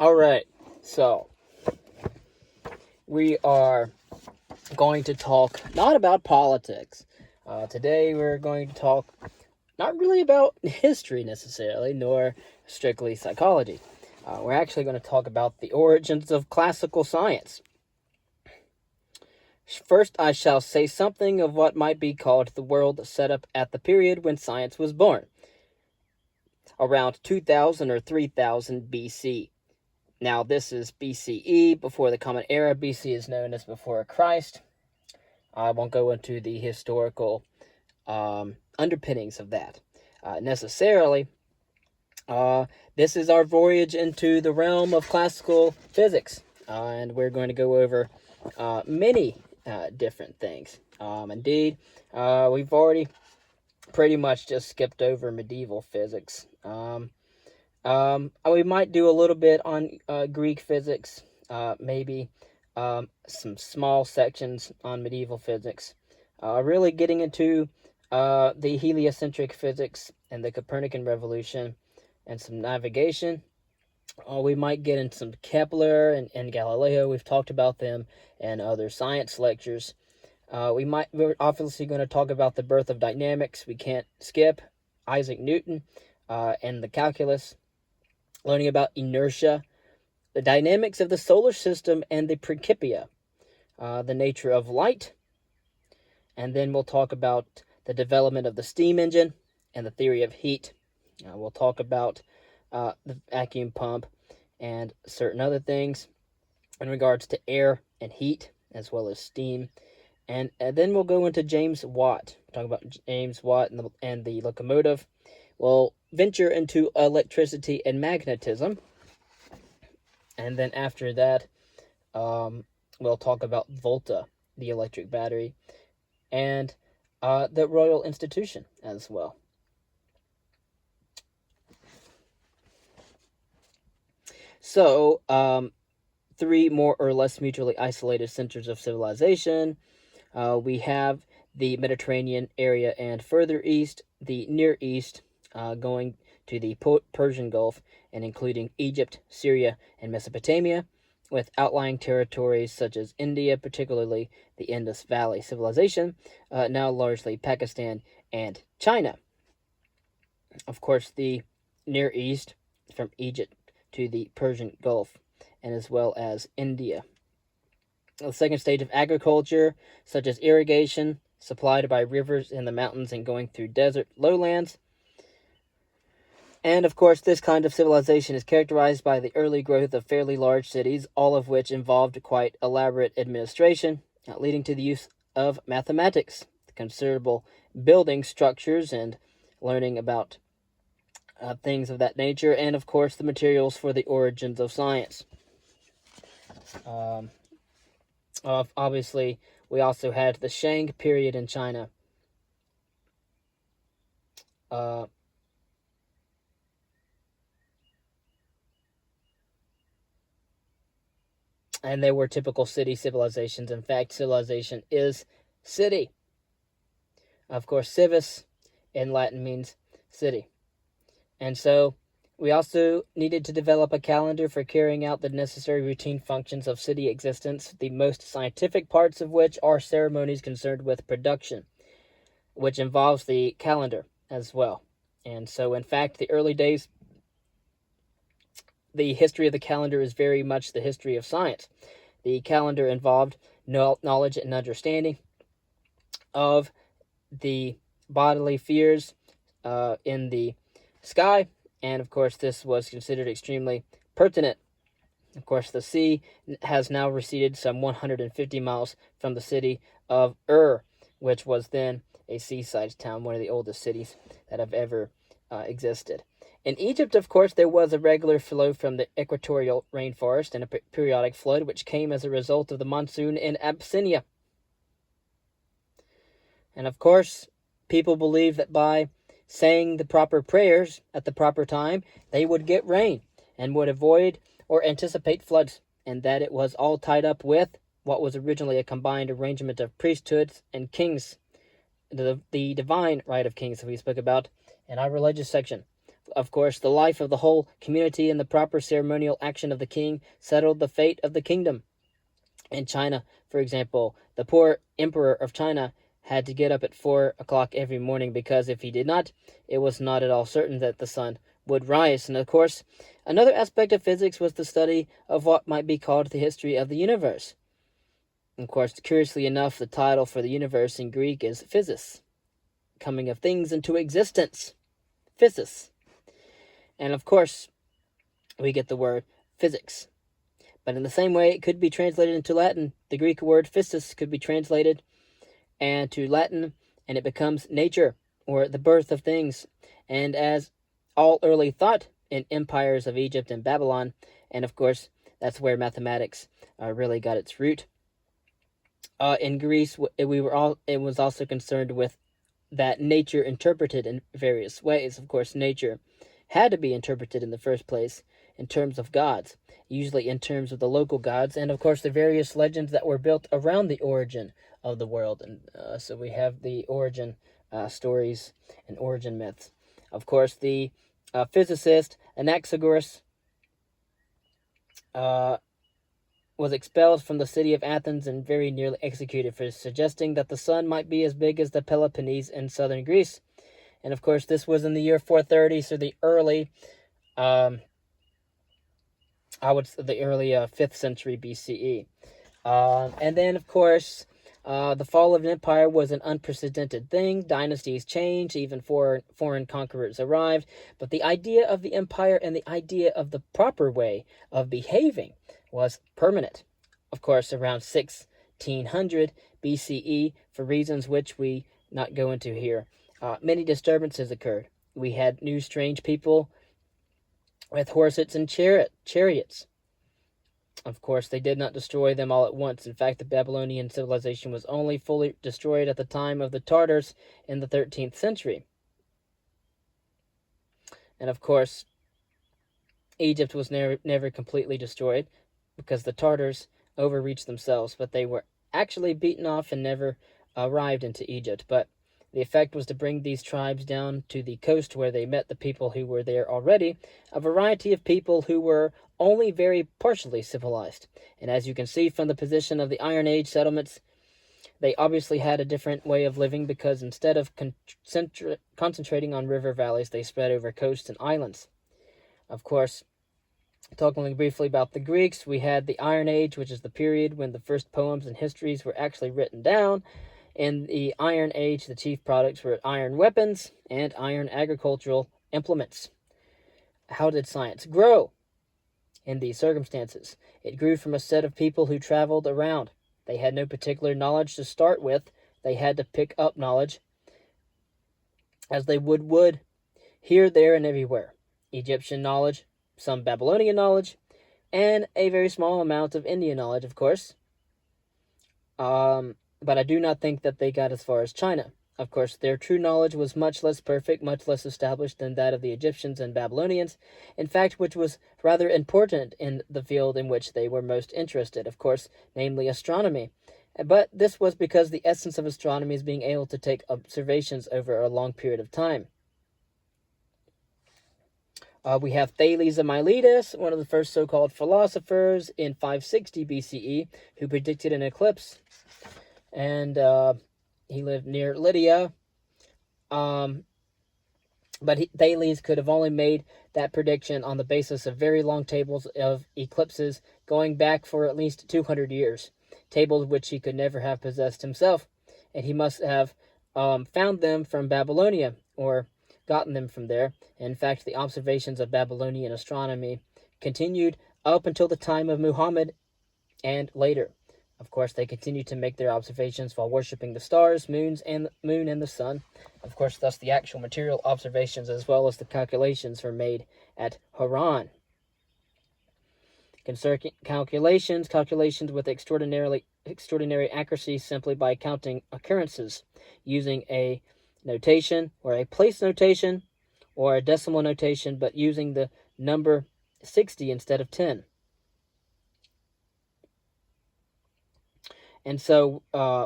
All right, so we are going to talk not about politics. Today we're going to talk not really about history necessarily, nor strictly psychology. We're actually going to talk about the origins of classical science. First, I shall say something of what might be called the world set up at the period when science was born, around 2000 or 3000 BC. Now, this is BCE, before the Common Era. BC is known as before Christ. I won't go into the historical underpinnings of that necessarily. This is our voyage into the realm of classical physics, and we're going to go over many different things. Indeed, we've already pretty much just skipped over medieval physics. We might do a little bit on Greek physics, maybe some small sections on medieval physics. Really getting into the heliocentric physics and the Copernican revolution and some navigation. We might get into some Kepler and Galileo. We've talked about them in other science lectures. We're obviously going to talk about the birth of dynamics. We can't skip Isaac Newton and the calculus. Learning about inertia, the dynamics of the solar system and the Principia, the nature of light, and then we'll talk about the development of the steam engine and the theory of heat. We'll talk about the vacuum pump and certain other things in regards to air and heat, as well as steam. And then we'll go into James Watt. We'll talk about James Watt and the locomotive. We'll venture into electricity and magnetism. And then after that, we'll talk about Volta, the electric battery, and the Royal Institution as well. So, three more or less mutually isolated centers of civilization. We have the Mediterranean area, and further east, the Near East, going to the Persian Gulf and including Egypt, Syria, and Mesopotamia, with outlying territories such as India, particularly the Indus Valley Civilization, now largely Pakistan and China. Of course, the Near East, from Egypt to the Persian Gulf, and as well as India. The second stage of agriculture, such as irrigation, supplied by rivers in the mountains and going through desert lowlands. And of course, this kind of civilization is characterized by the early growth of fairly large cities, all of which involved quite elaborate administration, leading to the use of mathematics, considerable building structures, and learning about things of that nature, and of course, the materials for the origins of science. Obviously, we also had the Shang period in China. And they were typical city civilizations. In fact, civilization is city. Of course, civis in Latin means city. And so we also needed to develop a calendar for carrying out the necessary routine functions of city existence, the most scientific parts of which are ceremonies concerned with production, which involves the calendar as well. And so, in fact, the early days, the history of the calendar is very much the history of science. The calendar involved knowledge and understanding of the bodily spheres in the sky, and of course this was considered extremely pertinent. Of course, the sea has now receded some 150 miles from the city of Ur, which was then a seaside town, one of the oldest cities that have ever existed. In Egypt, of course, there was a regular flow from the equatorial rainforest and a periodic flood which came as a result of the monsoon in Abyssinia. And of course, people believed that by saying the proper prayers at the proper time, they would get rain and would avoid or anticipate floods, and that it was all tied up with what was originally a combined arrangement of priesthoods and kings, the divine right of kings that we spoke about in our religious section. Of course, the life of the whole community and the proper ceremonial action of the king settled the fate of the kingdom. In China, for example, the poor emperor of China had to get up at 4 o'clock every morning because if he did not, it was not at all certain that the sun would rise. And of course, another aspect of physics was the study of what might be called the history of the universe. Of course, curiously enough, the title for the universe in Greek is physis, coming of things into existence. Physis. And of course, we get the word physics. But in the same way it could be translated into Latin, the Greek word physis could be translated to Latin, and it becomes nature, or the birth of things. And as all early thought in empires of Egypt and Babylon, and of course, that's where mathematics really got its root. In Greece, it was also concerned with that nature interpreted in various ways. Of course, nature had to be interpreted in the first place in terms of gods, usually in terms of the local gods, and of course the various legends that were built around the origin of the world. And so we have the origin stories and origin myths. Of course, the physicist Anaxagoras was expelled from the city of Athens and very nearly executed for suggesting that the sun might be as big as the Peloponnese in southern Greece. And of course, this was in the year 430, so the early, the early 5th century BCE. And then, of course, the fall of an empire was an unprecedented thing. Dynasties changed, even foreign conquerors arrived. But the idea of the empire and the idea of the proper way of behaving was permanent. Of course, around 1600 BCE, for reasons which we not go into here, many disturbances occurred. We had new strange people with horses and chariots. Of course, they did not destroy them all at once. In fact, the Babylonian civilization was only fully destroyed at the time of the Tartars in the 13th century. And of course, Egypt was never completely destroyed because the Tartars overreached themselves, but they were actually beaten off and never arrived into Egypt. But the effect was to bring these tribes down to the coast where they met the people who were there already, a variety of people who were only very partially civilized. And as you can see from the position of the Iron Age settlements, they obviously had a different way of living because instead of concentrating on river valleys, they spread over coasts and islands. Of course, talking briefly about the Greeks, we had the Iron Age, which is the period when the first poems and histories were actually written down. In the Iron Age, the chief products were iron weapons and iron agricultural implements. How did science grow in these circumstances? It grew from a set of people who traveled around. They had no particular knowledge to start with. They had to pick up knowledge as they would wood, here, there, and everywhere. Egyptian knowledge, some Babylonian knowledge, and a very small amount of Indian knowledge, of course. But I do not think that they got as far as China. Of course, their true knowledge was much less perfect, much less established than that of the Egyptians and Babylonians, in fact, which was rather important in the field in which they were most interested, of course, namely astronomy. But this was because the essence of astronomy is being able to take observations over a long period of time. We have Thales of Miletus, one of the first so-called philosophers in 560 BCE, who predicted an eclipse. And he lived near Lydia. But Thales could have only made that prediction on the basis of very long tables of eclipses going back for at least 200 years, tables which he could never have possessed himself. And he must have found them from Babylonia, or gotten them from there. In fact, the observations of Babylonian astronomy continued up until the time of Muhammad and later. Of course, they continued to make their observations while worshipping the stars, moon, and the sun. Of course, thus the actual material observations as well as the calculations were made at Haran. Calculations with extraordinary accuracy simply by counting occurrences using a notation or a place notation or a decimal notation, but using the number 60 instead of 10. And so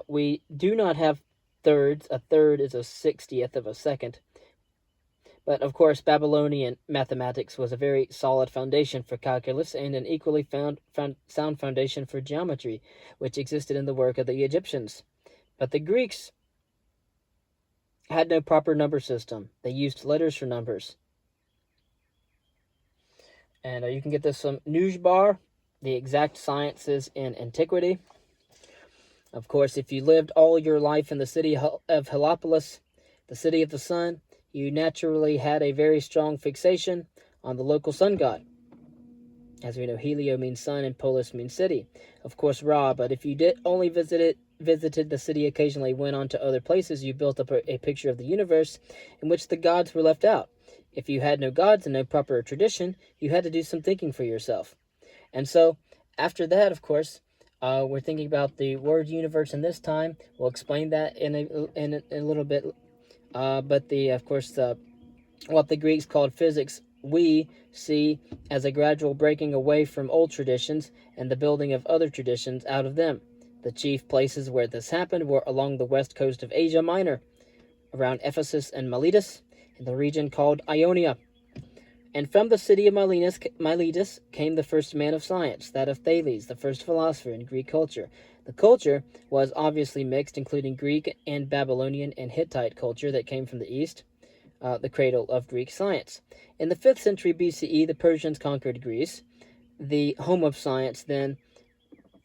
we do not have thirds. A third is a 60th of a second. But of course, Babylonian mathematics was a very solid foundation for calculus and an equally sound foundation for geometry, which existed in the work of the Egyptians. But the Greeks had no proper number system. They used letters for numbers. And you can get this from Newsbar, The Exact Sciences in Antiquity. Of course, if you lived all your life in the city of Heliopolis, the city of the sun, you naturally had a very strong fixation on the local sun god. As we know, Helio means sun and Polis means city. Of course, Ra, but if you did only visited the city occasionally, went on to other places, you built up a picture of the universe in which the gods were left out. If you had no gods and no proper tradition, you had to do some thinking for yourself. And so, after that, of course, we're thinking about the word universe in this time. We'll explain that in a little bit. But what the Greeks called physics, we see as a gradual breaking away from old traditions and the building of other traditions out of them. The chief places where this happened were along the west coast of Asia Minor, around Ephesus and Miletus, in the region called Ionia. And from the city of Miletus came the first man of science, that of Thales, the first philosopher in Greek culture. The culture was obviously mixed, including Greek and Babylonian and Hittite culture that came from the east, the cradle of Greek science. In the 5th century BCE, the Persians conquered Greece. The home of science then,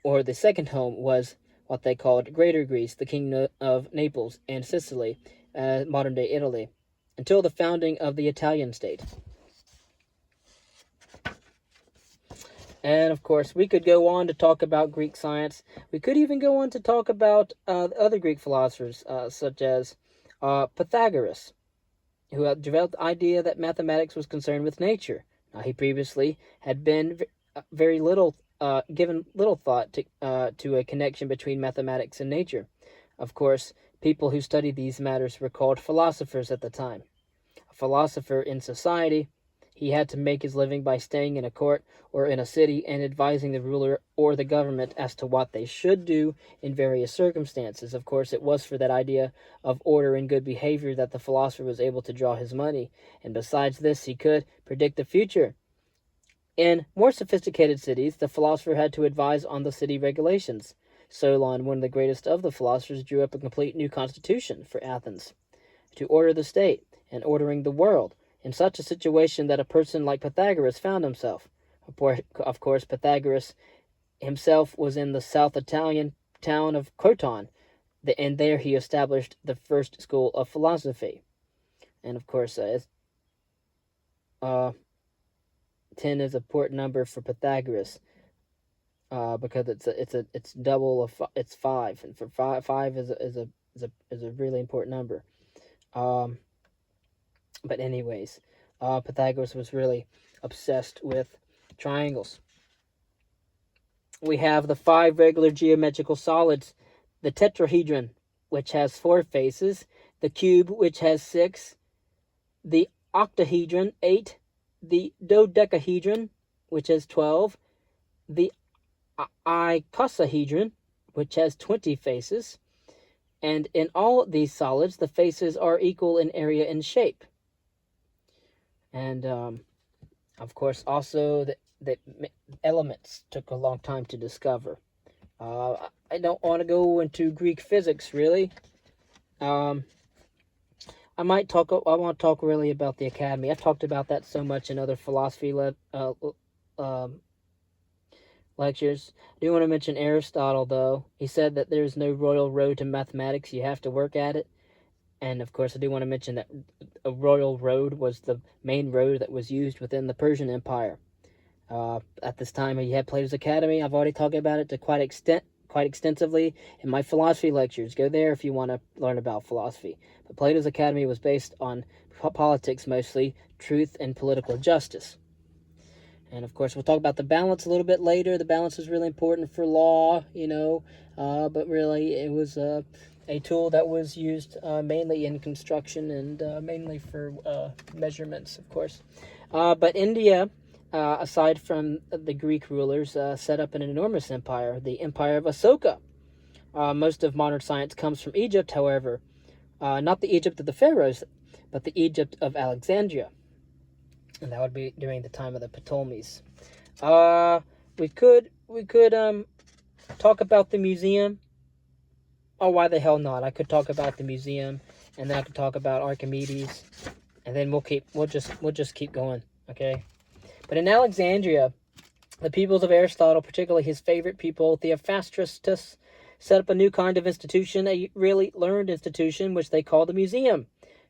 or the second home, was what they called Greater Greece, the kingdom of Naples and Sicily, modern-day Italy, until the founding of the Italian state. And, of course, we could go on to talk about Greek science. We could even go on to talk about other Greek philosophers, such as Pythagoras, who had developed the idea that mathematics was concerned with nature. Now, he previously had been given little thought to a connection between mathematics and nature. Of course, people who studied these matters were called philosophers at the time. A philosopher in society, he had to make his living by staying in a court or in a city and advising the ruler or the government as to what they should do in various circumstances. Of course, it was for that idea of order and good behavior that the philosopher was able to draw his money. And besides this, he could predict the future. In more sophisticated cities, the philosopher had to advise on the city regulations. Solon, one of the greatest of the philosophers, drew up a complete new constitution for Athens to order the state and ordering the world in such a situation that a person like Pythagoras found himself. Of course, Pythagoras himself was in the South Italian town of Croton, and there he established the first school of philosophy. And of course, 10 is a port number for Pythagoras, because it's double of it's 5, and for 5 is a really important number. But anyways, Pythagoras was really obsessed with triangles. We have the 5 regular geometrical solids, the tetrahedron, which has 4 faces, the cube, which has 6, the octahedron, 8, the dodecahedron, which has 12, the icosahedron, which has 20 faces, and in all these solids, the faces are equal in area and shape. And, of course, also the elements took a long time to discover. I don't want to go into Greek physics, really. I want to talk really about the academy. I've talked about that so much in other philosophy lectures. I do want to mention Aristotle, though. He said that there's no royal road to mathematics. You have to work at it. And, of course, I do want to mention that a royal road was the main road that was used within the Persian Empire. At this time, you had Plato's Academy. I've already talked about it to quite extensively in my philosophy lectures. Go there if you want to learn about philosophy. But Plato's Academy was based on politics mostly, truth, and political justice. And, of course, we'll talk about the balance a little bit later. The balance is really important for law, but really it was a tool that was used mainly in construction and mainly for measurements, of course. But India, aside from the Greek rulers, set up an enormous empire, the Empire of Asoka. Most of modern science comes from Egypt, however. Not the Egypt of the pharaohs, but the Egypt of Alexandria, and that would be during the time of the Ptolemies. We could talk about the museum. Oh, why the hell not? I could talk about the museum, and then I could talk about Archimedes, and then we'll just keep going, okay? But in Alexandria, the pupils of Aristotle, particularly his favorite pupil Theophrastus, set up a new kind of institution, a really learned institution, which they called the museum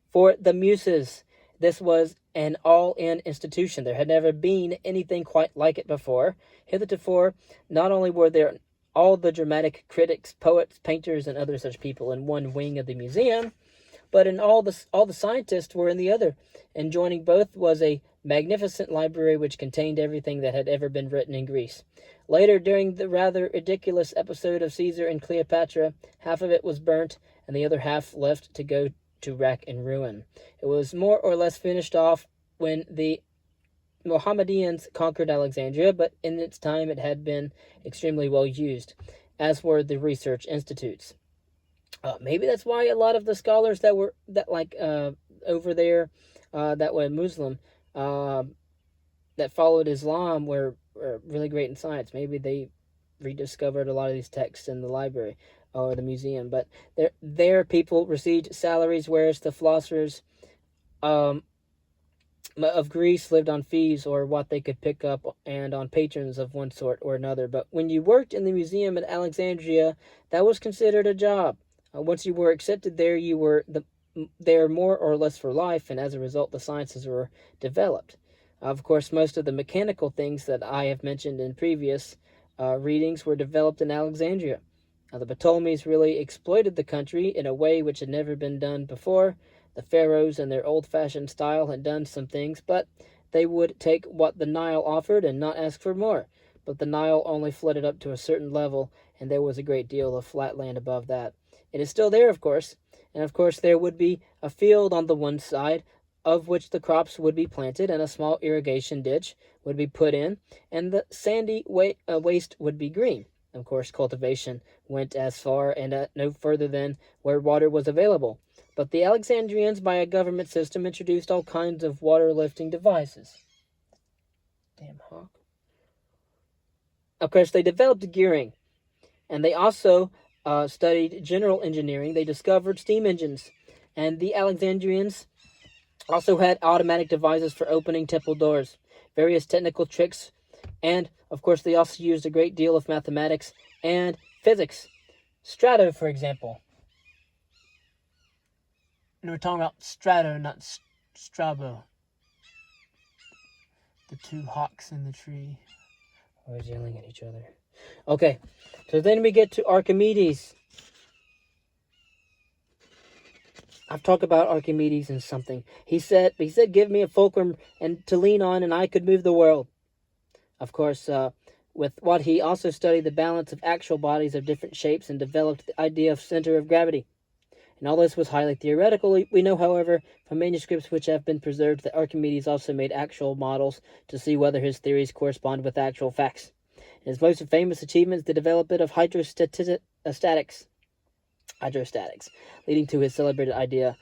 for the Muses. This was an all-in institution. There had never been anything quite like it before. Heretofore, not only were there all the dramatic critics, poets, painters, and other such people in one wing of the museum, but all the scientists were in the other, and joining both was a magnificent library which contained everything that had ever been written in Greece. Later, during the rather ridiculous episode of Caesar and Cleopatra, half of it was burnt, and the other half left to go to wreck and ruin. It was more or less finished off when the Mohammedans conquered Alexandria, but in its time it had been extremely well used, as were the research institutes. Maybe that's why a lot of the scholars that were over there that were Muslim that followed Islam were really great in science. Maybe they rediscovered a lot of these texts in the library or the museum. But their people received salaries, whereas the philosophers of Greece lived on fees or what they could pick up and on patrons of one sort or another. But when you worked in the museum at Alexandria, that was considered a job. Once you were accepted there, you were there more or less for life, and as a result, the sciences were developed. Of course, most of the mechanical things that I have mentioned in previous readings were developed in Alexandria. The Ptolemies really exploited the country in a way which had never been done before. The pharaohs, in their old-fashioned style, had done some things, but they would take what the Nile offered and not ask for more. But the Nile only flooded up to a certain level, and there was a great deal of flat land above that. It is still there, of course, and of course there would be a field on the one side of which the crops would be planted, and a small irrigation ditch would be put in, and the sandy waste would be green. Of course, cultivation went as far and no further than where water was available. But the Alexandrians, by a government system, introduced all kinds of water-lifting devices. Damn hawk. Of course, they developed gearing, and they also studied general engineering. They discovered steam engines, and the Alexandrians also had automatic devices for opening temple doors, various technical tricks, and, of course, they also used a great deal of mathematics and physics. Strato, for example. And we're talking about Strato, not Strabo. The two hawks in the tree. Always yelling at each other. Okay, so then we get to Archimedes. I've talked about Archimedes and something. He said, give me a fulcrum and to lean on, and I could move the world. Of course, with what he also studied the balance of actual bodies of different shapes and developed the idea of center of gravity. And all this was highly theoretical. We know, however, from manuscripts which have been preserved, that Archimedes also made actual models to see whether his theories correspond with actual facts. His most famous achievement is the development of hydrostatics, leading to his celebrated idea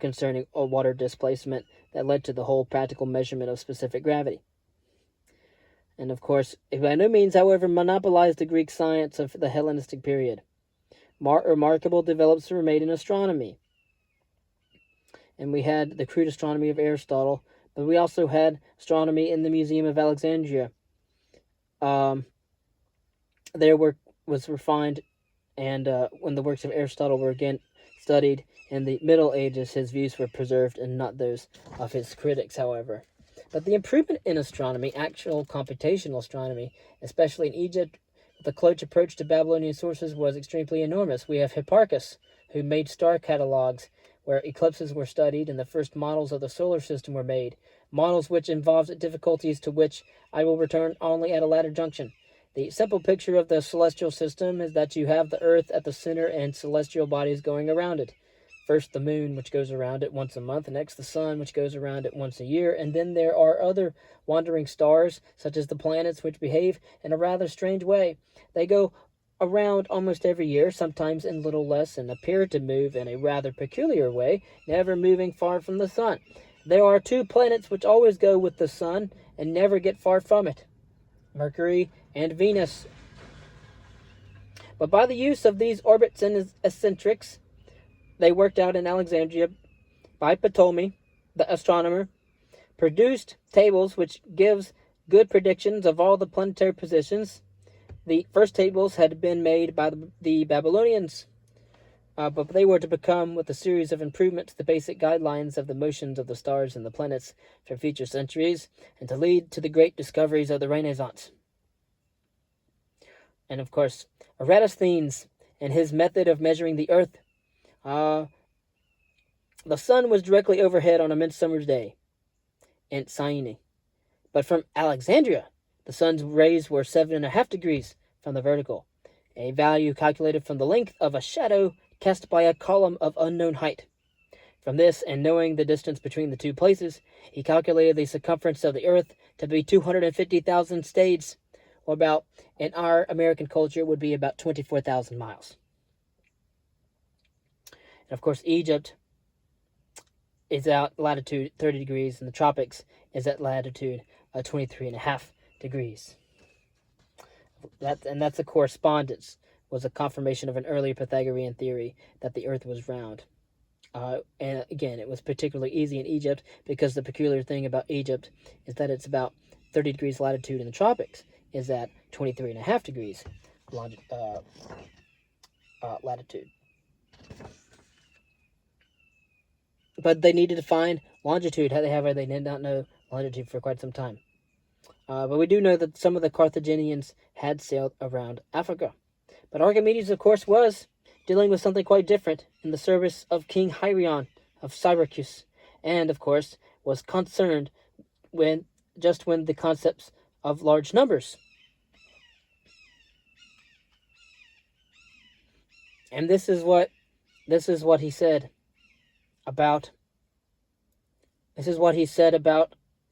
concerning water displacement that led to the whole practical measurement of specific gravity. And of course, it by no means, however, monopolized the Greek science of the Hellenistic period. Remarkable developments were made in astronomy. And we had the crude astronomy of Aristotle, but we also had astronomy in the Museum of Alexandria. Their work was refined, and when the works of Aristotle were again studied in the Middle Ages, his views were preserved and not those of his critics, however. But the improvement in astronomy, actual computational astronomy, especially in Egypt, the close approach to Babylonian sources was extremely enormous. We have Hipparchus, who made star catalogs where eclipses were studied and the first models of the solar system were made, models which involved difficulties to which I will return only at a later junction. The simple picture of the celestial system is that you have the Earth at the center and celestial bodies going around it. First the moon, which goes around it once a month, next the sun, which goes around it once a year, and then there are other wandering stars, such as the planets, which behave in a rather strange way. They go around almost every year, sometimes in little less, and appear to move in a rather peculiar way, never moving far from the sun. There are two planets which always go with the sun and never get far from it: Mercury and Venus. But by the use of these orbits and eccentrics, they worked out in Alexandria by Ptolemy, the astronomer, produced tables which gives good predictions of all the planetary positions. The first tables had been made by the Babylonians, but they were to become, with a series of improvements, the basic guidelines of the motions of the stars and the planets for future centuries, and to lead to the great discoveries of the Renaissance. And of course, Eratosthenes and his method of measuring the earth. The sun was directly overhead on a midsummer's day in Syene. But from Alexandria, the sun's rays were 7.5 degrees from the vertical, a value calculated from the length of a shadow cast by a column of unknown height. From this, and knowing the distance between the two places, he calculated the circumference of the earth to be 250,000 stades, or about, in our American culture, would be about 24,000 miles. And of course, Egypt is at latitude 30 degrees, and the tropics is at latitude 23.5 degrees. That's a correspondence, was a confirmation of an earlier Pythagorean theory that the earth was round. And again, it was particularly easy in Egypt because the peculiar thing about Egypt is that it's about 30 degrees latitude in the tropics is at 23.5 degrees latitude. But they needed to find longitude. However, they did not know longitude for quite some time. But we do know that some of the Carthaginians had sailed around Africa. But Archimedes, of course, was dealing with something quite different in the service of King Hieron of Syracuse, and, of course, was concerned when the concepts of large numbers. And this is what he said about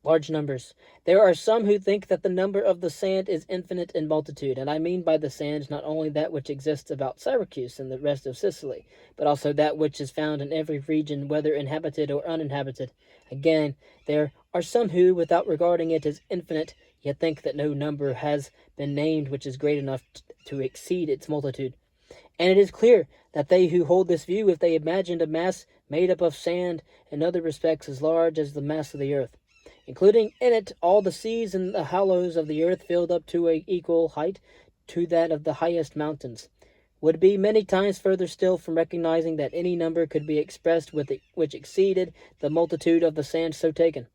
large numbers. There are some who think that the number of the sand is infinite in multitude, and I mean by the sand not only that which exists about Syracuse and the rest of Sicily, but also that which is found in every region, whether inhabited or uninhabited. Again, there are some who, without regarding it as infinite, yet think that no number has been named which is great enough to exceed its multitude. And it is clear that they who hold this view, if they imagined a mass made up of sand in other respects as large as the mass of the earth, including in it all the seas and the hollows of the earth filled up to an equal height to that of the highest mountains, would be many times further still from recognizing that any number could be expressed which exceeded the multitude of the sand so taken.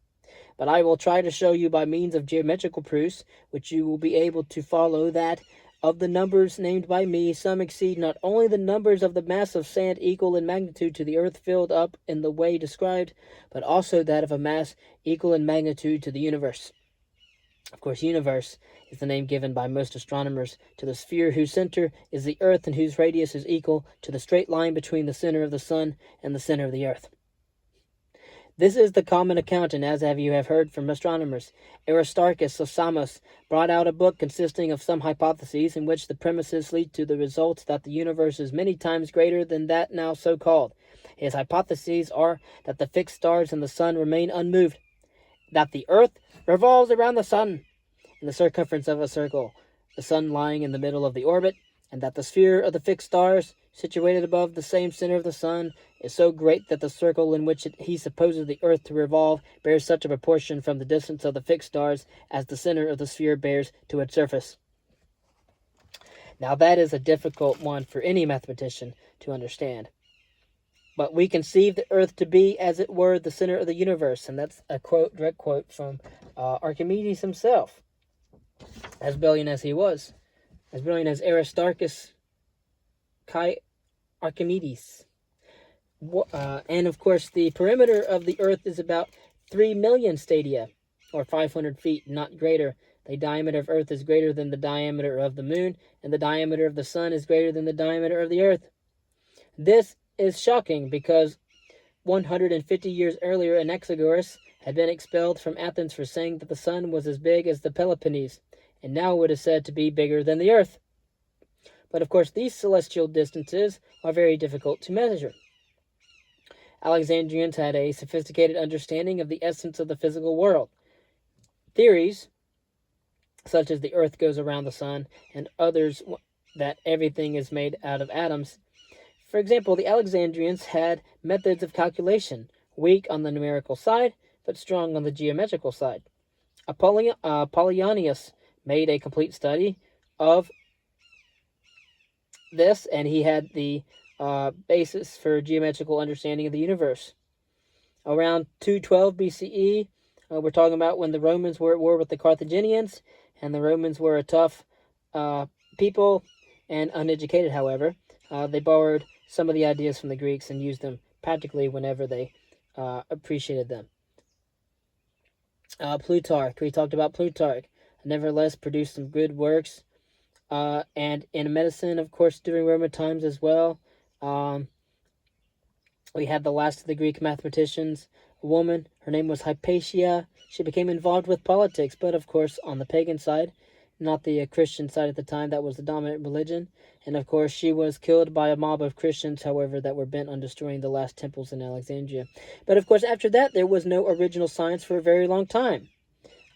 But I will try to show you by means of geometrical proofs, which you will be able to follow, that of the numbers named by me, some exceed not only the numbers of the mass of sand equal in magnitude to the earth filled up in the way described, but also that of a mass equal in magnitude to the universe. Of course, universe is the name given by most astronomers to the sphere whose center is the earth and whose radius is equal to the straight line between the center of the sun and the center of the earth. This is the common account, and as you have heard from astronomers, Aristarchus of Samos brought out a book consisting of some hypotheses in which the premises lead to the result that the universe is many times greater than that now so called. His hypotheses are that the fixed stars and the sun remain unmoved, that the earth revolves around the sun in the circumference of a circle, the sun lying in the middle of the orbit, and that the sphere of the fixed stars, situated above the same center of the sun, is so great that the circle in which he supposes the earth to revolve bears such a proportion from the distance of the fixed stars as the center of the sphere bears to its surface. Now that is a difficult one for any mathematician to understand. But we conceive the earth to be, as it were, the center of the universe, and that's a direct quote from Archimedes himself, as brilliant as he was, as brilliant as Aristarchus Archimedes. And of course, the perimeter of the earth is about 3 million stadia, or 500 feet, not greater. The diameter of earth is greater than the diameter of the moon, and the diameter of the sun is greater than the diameter of the earth. This is shocking because 150 years earlier, Anaxagoras had been expelled from Athens for saying that the sun was as big as the Peloponnese, and now it is said to be bigger than the earth. But of course, these celestial distances are very difficult to measure. Alexandrians had a sophisticated understanding of the essence of the physical world. Theories, such as the earth goes around the sun, and others that everything is made out of atoms. For example, the Alexandrians had methods of calculation, weak on the numerical side, but strong on the geometrical side. Apollonius made a complete study of this, and he had the basis for geometrical understanding of the universe. Around 212 BCE, we're talking about when the Romans were at war with the Carthaginians, and the Romans were a tough people and uneducated, however. They borrowed some of the ideas from the Greeks and used them practically whenever they appreciated them. Plutarch, we talked about Plutarch, nevertheless produced some good works. And in medicine, of course, during Roman times as well. We had the last of the Greek mathematicians, a woman. Her name was Hypatia. She became involved with politics, but of course on the pagan side, not the Christian side at the time. That was the dominant religion. And of course she was killed by a mob of Christians, however, that were bent on destroying the last temples in Alexandria. But of course after that, there was no original science for a very long time.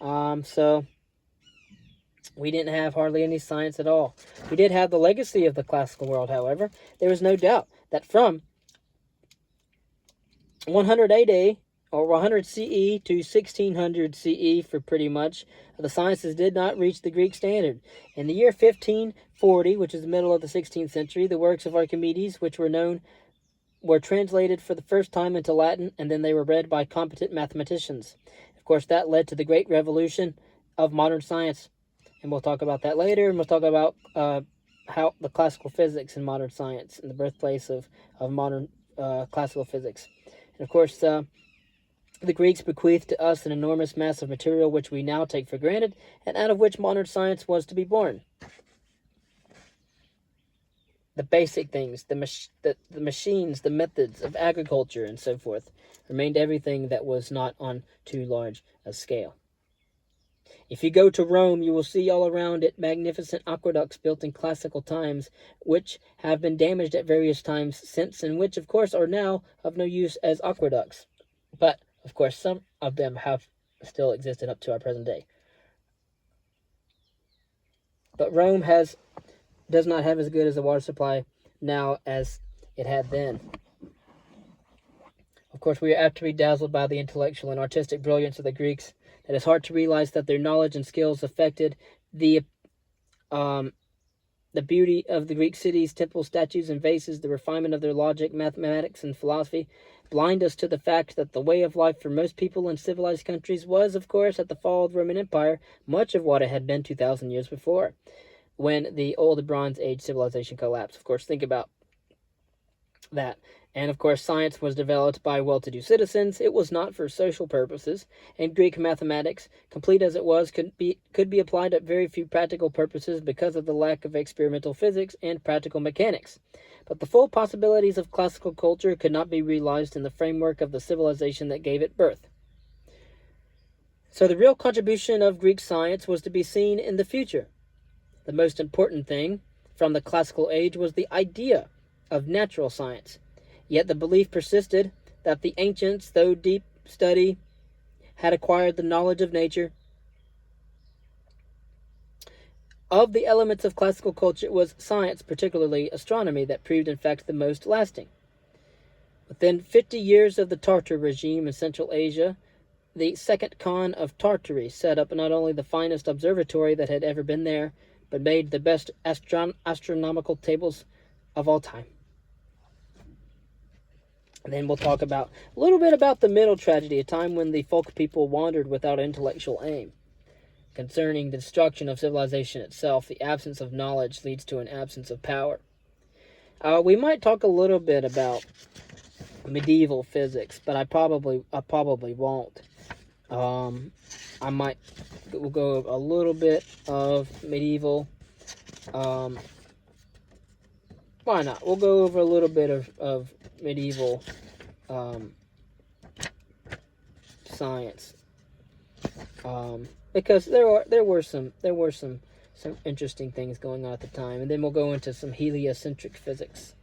So we didn't have hardly any science at all. We did have the legacy of the classical world, however. There is no doubt that from 100 AD or 100 CE to 1600 CE, for pretty much, the sciences did not reach the Greek standard. In the year 1540, which is the middle of the 16th century, the works of Archimedes, which were translated for the first time into Latin, and then they were read by competent mathematicians. Of course, that led to the great revolution of modern science. And we'll talk about that later, and we'll talk about how the classical physics in modern science and the birthplace of modern classical physics. And of course, the Greeks bequeathed to us an enormous mass of material which we now take for granted, and out of which modern science was to be born. The basic things, the machines, the methods of agriculture, and so forth, remained everything that was not on too large a scale. If you go to Rome, you will see all around it magnificent aqueducts built in classical times, which have been damaged at various times since, and which, of course, are now of no use as aqueducts. But, of course, some of them have still existed up to our present day. But Rome does not have as good as a water supply now as it had then. Of course, we are apt to be dazzled by the intellectual and artistic brilliance of the Greeks. It is hard to realize that their knowledge and skills affected the beauty of the Greek cities, temples, statues, and vases, the refinement of their logic, mathematics, and philosophy, blind us to the fact that the way of life for most people in civilized countries was, of course, at the fall of the Roman Empire, much of what it had been 2,000 years before, when the old Bronze Age civilization collapsed. Of course, think about that. And of course, science was developed by well-to-do citizens. It was not for social purposes, and Greek mathematics, complete as it was, could be applied at very few practical purposes because of the lack of experimental physics and practical mechanics. But the full possibilities of classical culture could not be realized in the framework of the civilization that gave it birth. So the real contribution of Greek science was to be seen in the future. The most important thing from the classical age was the idea of natural science. Yet the belief persisted that the ancients, though deep study, had acquired the knowledge of nature. Of the elements of classical culture, it was science, particularly astronomy, that proved in fact the most lasting. Within 50 years of the Tartar regime in Central Asia, the second Khan of Tartary set up not only the finest observatory that had ever been there, but made the best astronomical tables of all time. And then we'll talk a little bit about the Middle Tragedy, a time when the folk people wandered without intellectual aim. Concerning the destruction of civilization itself, the absence of knowledge leads to an absence of power. We might talk a little bit about medieval physics, but I probably won't. We'll go a little bit of medieval. Why not? We'll go over a little bit of medieval science, because there were some some interesting things going on at the time. And then we'll go into some heliocentric physics.